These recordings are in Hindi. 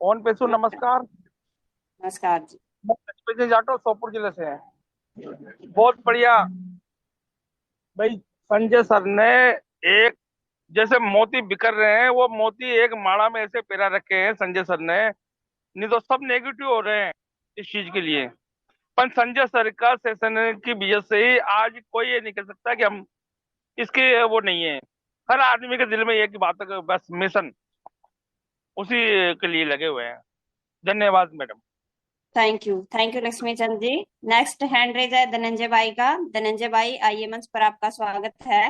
ओन पेशु नमस्कार। नमस्कार जी। मैं लक्ष्मी जी जाटो सोपुर जिले से हैं। बहुत बढ़िया भाई। संजय सर ने एक जैसे मोती बिखर रहे हैं, वो मोती एक माला में ऐसे पेरा रखे हैं संजय सर ने। नहीं तो सब नेगेटिव हो रहे हैं इस चीज के लिए। पर संजय सर का सेशन की वजह से ही आज कोई ये नहीं कह सकता कि हम इसके वो नहीं है। हर आदमी के दिल में एक ही बात है, बस मिशन उसी के लिए लगे हुए हैं। धन्यवाद madam. Thank you Laxmi Chand ji. Next hand raise है धनंजय भाई का। धनंजय भाई आइए, मंच पर आपका स्वागत है।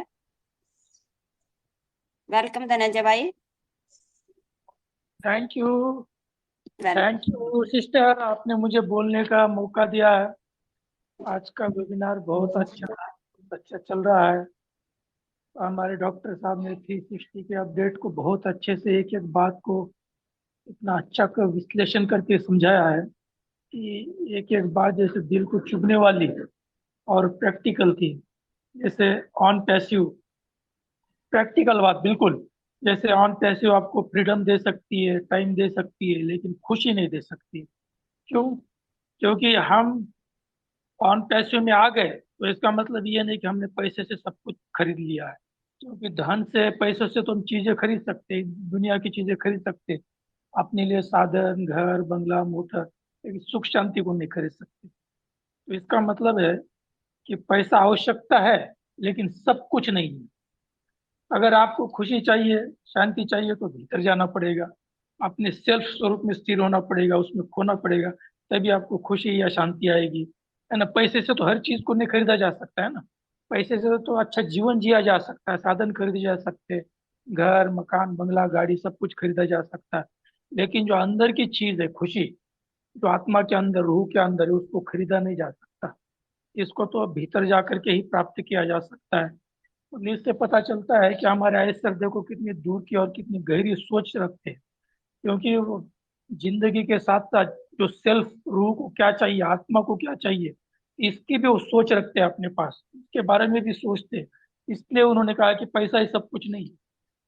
वेलकम धनंजय भाई। Thank you. Welcome. Thank you sister, आपने मुझे बोलने का मौका दिया है। आज का वेबिनार बहुत अच्छा चल रहा है। हमारे डॉक्टर साहब ने 360 के अपडेट को बहुत अच्छे से एक एक बात को इतना अच्छा कर विश्लेषण करके समझाया है कि एक एक बात जैसे दिल को चुभने वाली और प्रैक्टिकल थी। जैसे ऑन पैसिव, प्रैक्टिकल बात बिल्कुल। जैसे ऑन पैसिव आपको फ्रीडम दे सकती है, टाइम दे सकती है, लेकिन खुशी नहीं दे सकती। क्यों? क्योंकि हम ऑन पैसे में आ गए तो इसका मतलब ये नहीं कि हमने पैसे से सब कुछ खरीद लिया है। क्योंकि धन से, पैसों से तो हम चीजें खरीद सकते हैं, दुनिया की चीजें खरीद सकते हैं, अपने लिए साधन, घर, बंगला, मोटर, लेकिन सुख शांति को नहीं खरीद सकते। तो इसका मतलब है कि पैसा आवश्यकता है, लेकिन सब कुछ नहीं है। अगर आपको खुशी चाहिए, शांति चाहिए, तो भीतर जाना पड़ेगा, अपने सेल्फ स्वरूप में स्थिर होना पड़ेगा, उसमें खोना पड़ेगा, तभी आपको खुशी या शांति आएगी। है ना? पैसे से तो हर चीज को नहीं खरीदा जा सकता है ना। पैसे से तो अच्छा जीवन जिया जा सकता है, साधन खरीदे जा सकते हैं, घर, मकान, बंगला, गाड़ी, सब कुछ खरीदा जा सकता है। लेकिन जो अंदर की चीज है, खुशी, जो आत्मा के अंदर, रूह के अंदर है, उसको खरीदा नहीं जा सकता। इसको तो भीतर जा करके ही प्राप्त किया जा सकता है। और इससे पता चलता है कि हमारे आय सर देखो कितनी दूर की और कितनी गहरी सोच रखते हैं। क्योंकि वो जिंदगी के साथ साथ जो सेल्फ, रूह को क्या चाहिए, आत्मा को क्या चाहिए, इसकी भी वो सोच रखते हैं अपने पास, इसके बारे में भी सोचते हैं। इसलिए उन्होंने कहा कि पैसा ही सब कुछ नहीं है।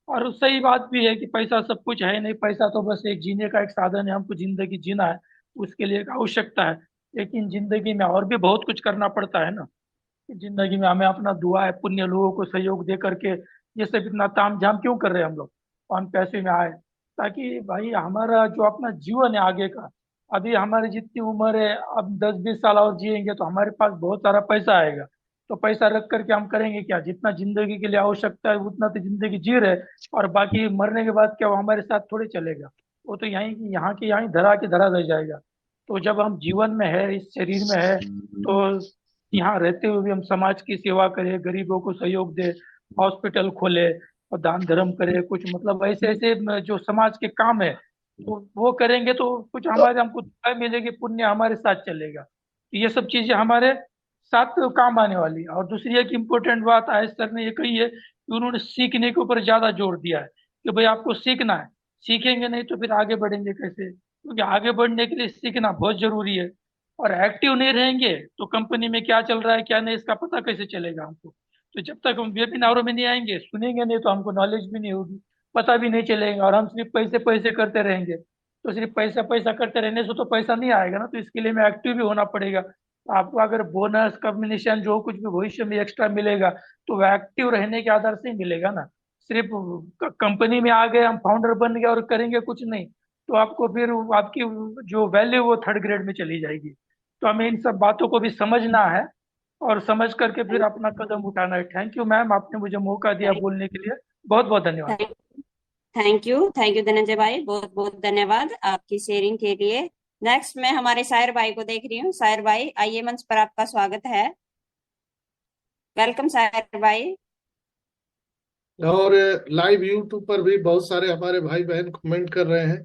और सही बात भी है कि पैसा सब कुछ है नहीं। पैसा तो बस एक जीने का एक साधन है, हमको जिंदगी जीना है, उसके लिए एक आवश्यकता है। लेकिन जिंदगी में और भी बहुत कुछ करना पड़ता है ना। कि जिंदगी में हमें अपना दुआ है, पुण्य, लोगों को सहयोग दे करके ये सब इतना ताम झाम क्यों कर रहे हैं हम लोग, हम पैसे में आए, ताकि भाई हमारा जो अपना जीवन है आगे का, अभी हमारी जितनी उम्र है, अब 10-20 साल और जिएंगे तो हमारे पास बहुत सारा पैसा आएगा। तो पैसा रख करके हम करेंगे क्या? जितना जिंदगी के लिए आवश्यकता है उतना तो जिंदगी जी रहे, और बाकी मरने के बाद क्या वो हमारे साथ थोड़े चलेगा? वो तो यहाँ के यहाँ धरा के धरा रह जाएगा। तो जब हम जीवन में है, इस शरीर में है, तो यहाँ रहते हुए भी हम समाज की सेवा करें, गरीबों को सहयोग दे, हॉस्पिटल खोले और दान धर्म करे, कुछ मतलब ऐसे ऐसे जो समाज के काम है, तो वो करेंगे तो कुछ हमारे, हमको फल मिलेगी, पुण्य हमारे साथ चलेगा। तो ये सब चीजें हमारे साथ काम आने वाली है। और दूसरी एक इम्पोर्टेंट बात आयश सर ने ये कही है कि उन्होंने सीखने के ऊपर ज्यादा जोर दिया है कि भाई आपको सीखना है। सीखेंगे नहीं तो फिर आगे बढ़ेंगे कैसे? क्योंकि आगे बढ़ने के लिए सीखना बहुत जरूरी है। और एक्टिव नहीं रहेंगे तो कंपनी में क्या चल रहा है क्या नहीं, इसका पता कैसे चलेगा हमको? तो जब तक हम वेबिनारों में नहीं आएंगे, सुनेंगे नहीं, तो हमको नॉलेज भी नहीं होगी, पता भी नहीं चलेगा, और हम सिर्फ पैसे पैसे करते रहेंगे। तो सिर्फ पैसा पैसा करते रहने से तो पैसा नहीं आएगा ना। तो इसके लिए हमें एक्टिव भी होना पड़ेगा। तो आपको अगर बोनस, कम्युनिशन, जो कुछ भी भविष्य में एक्स्ट्रा मिलेगा, तो वो एक्टिव रहने के आधार से ही मिलेगा ना। सिर्फ कंपनी में आ गए, हम फाउंडर बन गए और करेंगे कुछ नहीं, तो आपको फिर आपकी जो वैल्यू वो थर्ड ग्रेड में चली जाएगी। तो हमें इन सब बातों को भी समझना है, और समझ करके फिर अपना कदम उठाना है। थैंक यू मैम, आपने मुझे मौका दिया बोलने के लिए। बहुत बहुत धन्यवाद। थैंक यू धनंजय भाई, बहुत बहुत धन्यवाद आपकी शेयरिंग के लिए। नेक्स्ट मैं हमारे शायर भाई को देख रही हूँ। शायर भाई आइए, मंच पर आपका स्वागत है। वेलकम शायर भाई। और लाइव यूट्यूब पर भी बहुत सारे हमारे भाई बहन कमेंट कर रहे हैं।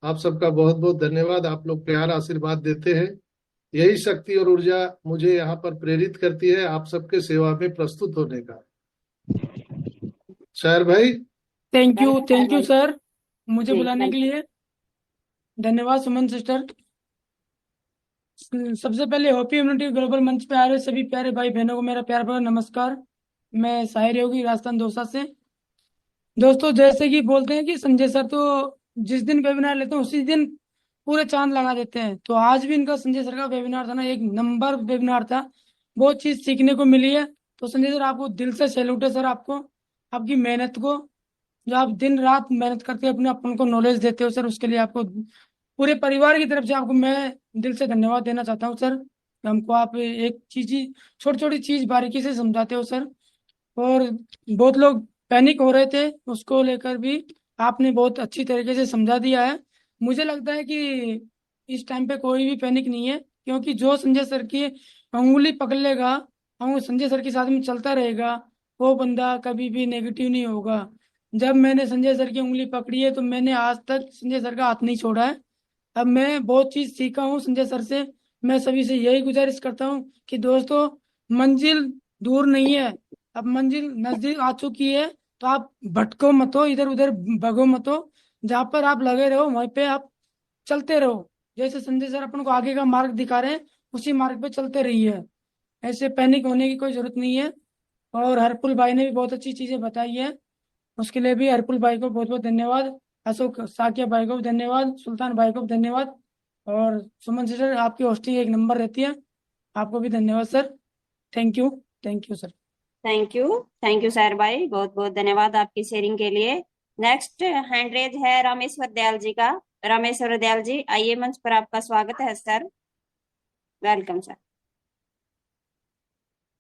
आप सबका बहुत बहुत धन्यवाद। आप लोग प्यार आशीर्वाद देते हैं। यही शक्ति और ऊर्जा मुझे यहाँ पर प्रेरित करती है आप सबके सेवा में प्रस्तुत होने का। शायर भाई। थैंक यू वेलकम सर, मुझे जी, बुलाने के लिए धन्यवाद। सुमन सिस्टर, सबसे पहले होपी इम्यूनिटी ग्लोबल मंच पे आ रहे सभी प्यारे भाई बहनों को मेरा प्यार भरा नमस्कार। मैं साहिर योगी, राजस्थान दौसा से। दोस्तों, जैसे कि बोलते हैं कि संजय सर तो जिस दिन वेबिनार लेते हैं उसी दिन पूरे चांद लगा देते हैं। तो आज भी इनका संजय सर का वेबिनार था ना, एक नंबर वेबिनार था, बहुत चीज सीखने को मिली है। तो संजय सर आपको दिल से सैल्यूट है सर, आपको, आपकी मेहनत को, जो आप दिन रात मेहनत करके अपने अपन को नॉलेज देते हो सर, उसके लिए आपको पूरे परिवार की तरफ से आपको मैं दिल से धन्यवाद देना चाहता हूँ सर। हमको आप एक चीज ही, छोटी छोटी चीज बारीकी से समझाते हो सर। और बहुत लोग पैनिक हो रहे थे, उसको लेकर भी आपने बहुत अच्छी तरीके से समझा दिया है। मुझे लगता है कि इस टाइम पे कोई भी पैनिक नहीं है, क्योंकि जो संजय सर की अंगुली पकड़ लेगा और संजय सर के साथ में चलता रहेगा, वो बंदा कभी भी नेगेटिव नहीं होगा। जब मैंने संजय सर की उंगली पकड़ी है तो मैंने आज तक संजय सर का हाथ नहीं छोड़ा है। अब मैं बहुत चीज सीखा हूँ संजय सर से। मैं सभी से यही गुजारिश करता हूँ कि दोस्तों, मंजिल दूर नहीं है, अब मंजिल नजदीक आ चुकी है। तो आप भटको मत हो, इधर उधर भगो मत हो, जहाँ पर आप लगे रहो वहीं पे आप चलते रहो। जैसे संजय सर अपन को आगे का मार्ग दिखा रहे हैं, उसी मार्ग पे चलते रहिए, ऐसे पैनिक होने की कोई जरूरत नहीं है। और हरपुल भाई ने भी बहुत अच्छी चीजें बताई है, उसके लिए भी हरपुल भाई को बहुत बहुत धन्यवाद। अशोक साकिया भाई को भी धन्यवाद, सुल्तान भाई को भी धन्यवाद। और सुमन सर, आपकी होस्टिंग एक नंबर रहती है, आपको भी धन्यवाद sir. Thank you sir. Thank you Sahir भाई, बहुत बहुत धन्यवाद आपकी शेयरिंग के लिए। नेक्स्ट हैंड रेज है रामेश्वर दयाल जी का। रामेश्वर दयाल जी, आइए, मंच पर आपका स्वागत है सर। Welcome sir.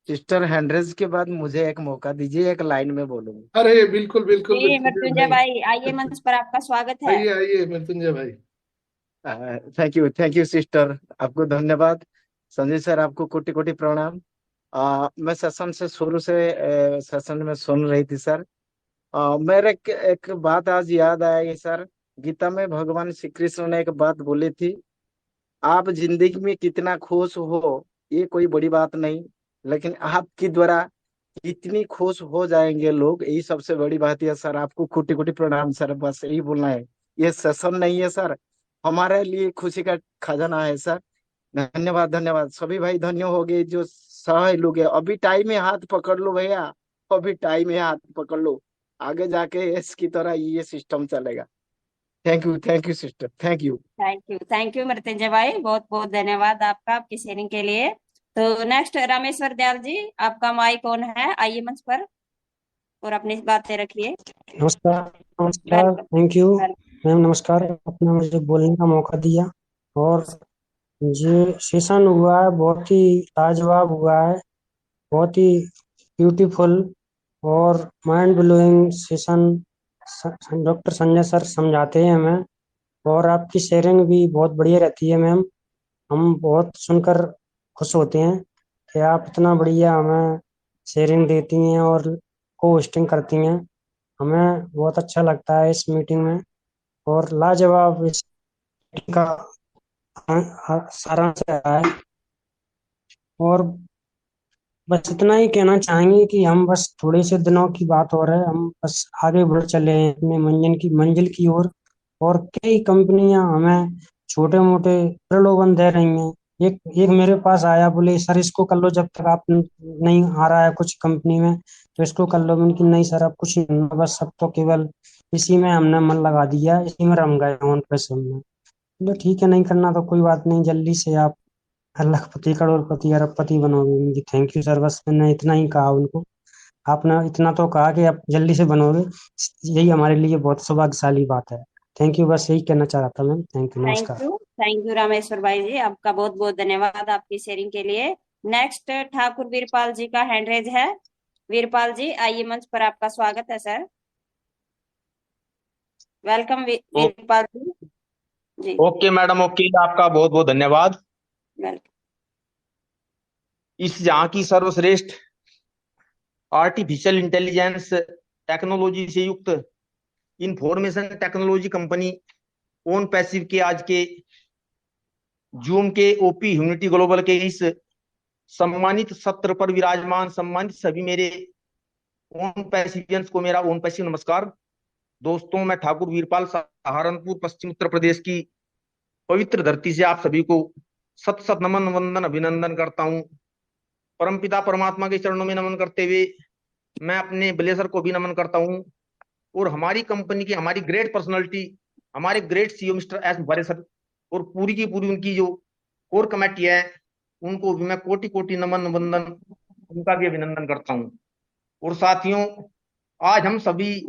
सिस्टर हैंड्रेस के बाद मुझे एक मौका दीजिए, एक लाइन में बोलूंगा। अरे बिल्कुल बिल्कुल जी मृत्युंजय मृत्युंजय भाई। भाई, आइए, मंच पर आपका स्वागत है। आइए आइए मृत्युंजय भाई। थैंक यू सिस्टर, आपको धन्यवाद। संजय सर, आपको कोटि कोटि प्रणाम। मैं सेशन से शुरू से सेशन में सुन रही थी सर। मेरे एक बात आज याद आई सर। गीता में भगवान श्री कृष्ण ने एक बात बोली थी, आप जिंदगी में कितना खुश हो ये कोई बड़ी बात नहीं, लेकिन आपके द्वारा इतनी खुश हो जाएंगे लोग, यही सबसे बड़ी बात है सर। आपको कोटि कोटि प्रणाम सर, बस यही बोलना है। ये सेशन नहीं है सर, हमारे लिए खुशी का खजाना है सर। धन्यवाद धन्यवाद। सभी भाई धन्य हो गए जो सह लोग हैं। अभी टाइम में हाथ पकड़ लो भैया, अभी टाइम में हाथ पकड़ लो, आगे जाके इसकी तरह ये सिस्टम चलेगा। Thank you sister, thank you. Thank you Mrityunjay भाई, बहुत बहुत धन्यवाद आपका, आपकी शेयरिंग के लिए। तो नेक्स्ट रामेश्वर दयाल जी, आपका माइक ऑन है, आइए मंच पर और अपनी बातें रखिए। नमस्कार। नमस्कार, welcome. Thank you welcome. Ma'am. नमस्कार, आपने मुझे बोलने का मौका दिया। और ये सेशन हुआ है बहुत ही लाजवाब हुआ है, बहुत ही ब्यूटीफुल और mind blowing session doctor Sanjay sir समझाते हैं हमें। और आपकी शेयरिंग भी बहुत बढ़िया रहती है मैम। हम बहुत सुनकर खुश होते हैं कि आप इतना बढ़िया हमें शेयरिंग देती हैं और को होस्टिंग करती हैं। हमें बहुत अच्छा लगता है इस मीटिंग में। और लाजवाब इस मीटिंग का सारांश रहा है। और बस इतना ही कहना चाहेंगे कि हम बस थोड़े से दिनों की बात हो रहा है, हम बस आगे बढ़ चले हैं अपने मंजिल की ओर। और कई कंपनियां हमें छोटे मोटे प्रलोभन दे रही हैं। एक एक मेरे पास आया, बोले सर इसको कर लो, जब तक आप नहीं आ रहा है कुछ कंपनी में तो इसको कर लो। मैंने कि नहीं सर, अब कुछ नहीं होना, बस सब तो केवल इसी में हमने मन लगा दिया, इसी में रम गए ऑन पैसे में। बोले ठीक है, नहीं करना तो कोई बात नहीं, जल्दी से आप लखपति करोड़पति अरबपति बनोगे। मैंने कि थैंक यू सर, बस मैंने इतना ही कहा उनको। आपने इतना तो कहा कि आप जल्दी से बनोगे, यही हमारे लिए बहुत सौभाग्यशाली बात है। थैंक यू, बस यही कहना चाह रहा था मैम। थैंक यू, नमस्कार। थैंक यू रामेश्वर भाई जी, आपका बहुत बहुत धन्यवाद आपकी शेयरिंग के लिए। नेक्स्ट ठाकुर वीरपाल जी का हैंड रेज है। वीरपाल जी, आइए, मंच पर आपका स्वागत है सर। वेलकम वीरपाल जी। जी ओके मैडम, ओके, आपका बहुत बहुत धन्यवाद। वेलकम। इस जहाँ की सर्वश्रेष्ठ आर्टिफिशियल इंटेलिजेंस टेक्नोलॉजी से युक्त information technology company own passive के आज के जूम के ओपी यूनिटी ग्लोबल के इस सम्मानित सत्र पर विराजमान सम्मानित सभी मेरे ओन पैसिवियंस को मेरा ओन पैसिव नमस्कार। दोस्तों, मैं ठाकुर वीरपाल सहारनपुर पश्चिम उत्तर प्रदेश की पवित्र धरती से आप सभी को सत सत नमन वंदन अभिनंदन करता हूं। परमपिता परमात्मा के चरणों में नमन करते हुए मैं अपने ब्लेजर को भी नमन करता हूं। और हमारी कंपनी की हमारी ग्रेट पर्सनालिटी, हमारे great CEO mister S Mukherjee sir और पूरी की पूरी उनकी जो कोर कमेटी है उनको भी मैं कोटि कोटि नमन वंदन, उनका भी अभिनंदन करता हूँ। और साथियों, आज हम सभी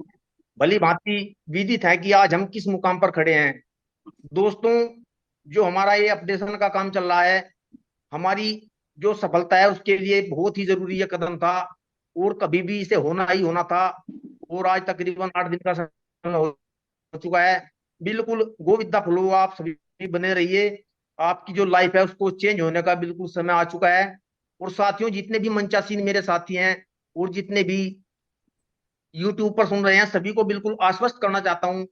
भली भांति विदित है कि आज हम किस मुकाम पर खड़े हैं। दोस्तों, जो हमारा ये अपडेशन का काम चल रहा है, हमारी जो सफलता है उसके लिए बहुत ही जरूरी ये कदम था और कभी भी इसे होना ही होना था। और आज तकरीबन 8 दिन का समय हो चुका है। बिल्कुल गो विद द फ्लो, आप सभी बने रहिए। आपकी जो लाइफ है उसको चेंज होने का बिल्कुल समय आ चुका है। और साथियों, जितने भी मंचासीन मेरे साथी हैं और जितने भी यूट्यूब पर सुन रहे हैं, सभी को बिल्कुल आश्वस्त करना चाहता हूँ।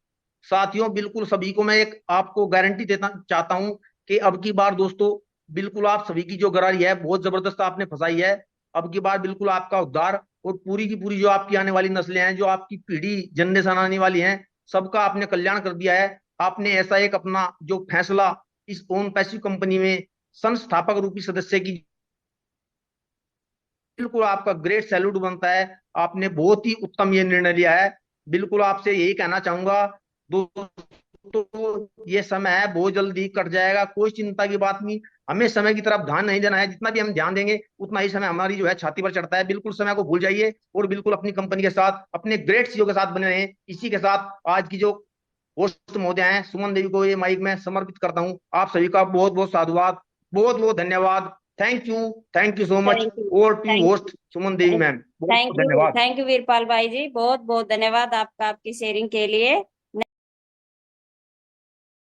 साथियों, बिल्कुल सभी को मैं एक आपको गारंटी देना चाहता हूँ कि अब की बार दोस्तों, बिल्कुल आप सभी की जो गरारी है बहुत जबरदस्त आपने फंसाई है। अब की बार बिल्कुल आपका उद्धार, और पूरी की पूरी जो आपकी आने वाली नस्लें हैं, जो आपकी पीढ़ी जनरेशन आने वाली हैं, सबका आपने कल्याण कर दिया है। आपने ऐसा एक अपना जो फैसला इस ओन पैसिव कंपनी में संस्थापक रूपी सदस्य की, बिल्कुल आपका ग्रेट सैल्यूट बनता है। आपने बहुत ही उत्तम ये निर्णय लिया है। बिल्कुल आपसे यही कहना चाहूंगा दोस्तों, ये समय है बहुत जल्दी कट जाएगा, कोई चिंता की बात नहीं। हमें समय की तरफ ध्यान नहीं देना है, जितना भी हम ध्यान देंगे उतना ही समय हमारी जो है छाती पर चढ़ता है। बिल्कुल समय को भूल जाइए और बिल्कुल अपनी कंपनी के साथ, अपने ग्रेट सीईओ के साथ बने रहें। इसी के साथ आज की जो होस्ट महोदय हैं सुमन देवी को ये माइक में समर्पित करता हूँ। आप सभी का बहुत बहुत साधुवाद, बहुत बहुत धन्यवाद। Thank you so much. Thank you, over to thank host Suman Devi ma'am, बहुत बहुत धन्यवाद। थैंक यू वीरपाल भाई जी, बहुत बहुत धन्यवाद आपका, आपकी शेयरिंग के लिए।